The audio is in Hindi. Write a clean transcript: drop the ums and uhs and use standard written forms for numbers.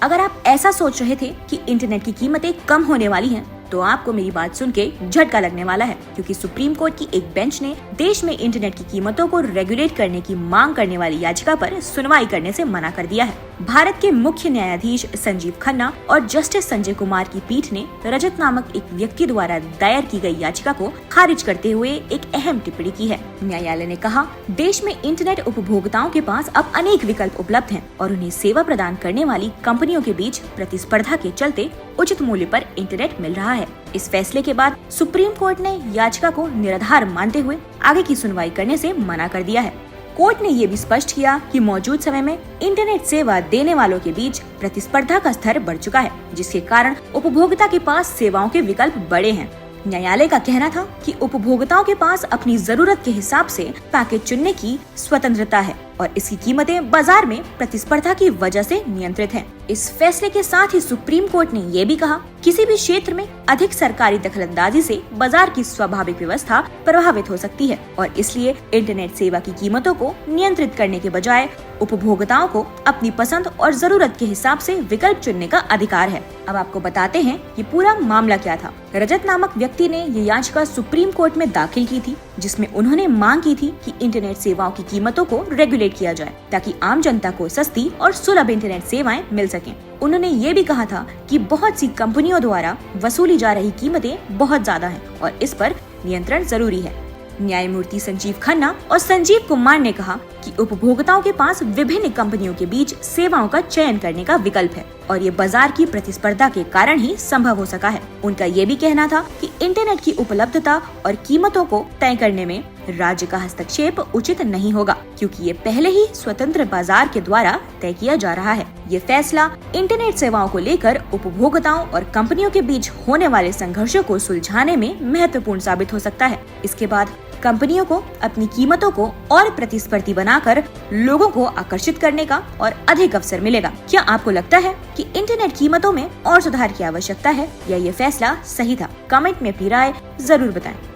अगर आप ऐसा सोच रहे थे कि इंटरनेट की कीमतें कम होने वाली हैं, तो आपको मेरी बात सुन के झटका लगने वाला है, क्योंकि सुप्रीम कोर्ट की एक बेंच ने देश में इंटरनेट की कीमतों को रेगुलेट करने की मांग करने वाली याचिका पर सुनवाई करने से मना कर दिया है। भारत के मुख्य न्यायाधीश संजीव खन्ना और जस्टिस संजय कुमार की पीठ ने रजत नामक एक व्यक्ति द्वारा दायर की गई याचिका को खारिज करते हुए एक अहम टिप्पणी की है। न्यायालय ने कहा, देश में इंटरनेट उपभोक्ताओं के पास अब अनेक विकल्प उपलब्ध हैं और उन्हें सेवा प्रदान करने वाली कंपनियों के बीच प्रतिस्पर्धा के चलते उचित मूल्य पर इंटरनेट मिल रहा है। इस फैसले के बाद सुप्रीम कोर्ट ने याचिका को निराधार मानते हुए आगे की सुनवाई करने से मना कर दिया है। कोर्ट ने ये भी स्पष्ट किया कि मौजूद समय में इंटरनेट सेवा देने वालों के बीच प्रतिस्पर्धा का स्तर बढ़ चुका है, जिसके कारण उपभोक्ता के पास सेवाओं के विकल्प बड़े हैं। न्यायालय का कहना था कि उपभोक्ताओं के पास अपनी जरूरत के हिसाब से पैकेज चुनने की स्वतंत्रता है और इसकी कीमतें बाजार में प्रतिस्पर्धा की वजह से नियंत्रित हैं। इस फैसले के साथ ही सुप्रीम कोर्ट ने ये भी कहा, किसी भी क्षेत्र में अधिक सरकारी दखलंदाजी से बाजार की स्वाभाविक व्यवस्था प्रभावित हो सकती है और इसलिए इंटरनेट सेवा की कीमतों को नियंत्रित करने के बजाय उपभोक्ताओं को अपनी पसंद और जरूरत के हिसाब से विकल्प चुनने का अधिकार है। अब आपको बताते हैं ये पूरा मामला क्या था। रजत नामक व्यक्ति ने ये याचिका सुप्रीम कोर्ट में दाखिल की थी, जिसमें उन्होंने मांग की थी कि इंटरनेट सेवाओं की कीमतों को रेगुलेट किया जाए ताकि आम जनता को सस्ती और सुलभ इंटरनेट सेवाएं मिल सकें। उन्होंने ये भी कहा था कि बहुत सी कंपनियों द्वारा वसूली जा रही कीमतें बहुत ज्यादा हैं और इस पर नियंत्रण जरूरी है। न्यायमूर्ति संजीव खन्ना और संजीव कुमार ने कहा कि उपभोक्ताओं के पास विभिन्न कंपनियों के बीच सेवाओं का चयन करने का विकल्प है और ये बाजार की प्रतिस्पर्धा के कारण ही संभव हो सका है। उनका ये भी कहना था कि इंटरनेट की उपलब्धता और कीमतों को तय करने में राज्य का हस्तक्षेप उचित नहीं होगा, क्योंकि ये पहले ही स्वतंत्र बाजार के द्वारा तय किया जा रहा है। ये फैसला इंटरनेट सेवाओं को लेकर उपभोक्ताओं और कंपनियों के बीच होने वाले संघर्षों को सुलझाने में महत्वपूर्ण साबित हो सकता है। इसके बाद कंपनियों को अपनी कीमतों को और प्रतिस्पर्धी बनाकर लोगों को आकर्षित करने का और अधिक अवसर मिलेगा। क्या आपको लगता है कि इंटरनेट कीमतों में और सुधार की आवश्यकता है या ये फैसला सही था? कमेंट में अपनी राय जरूर बताएं।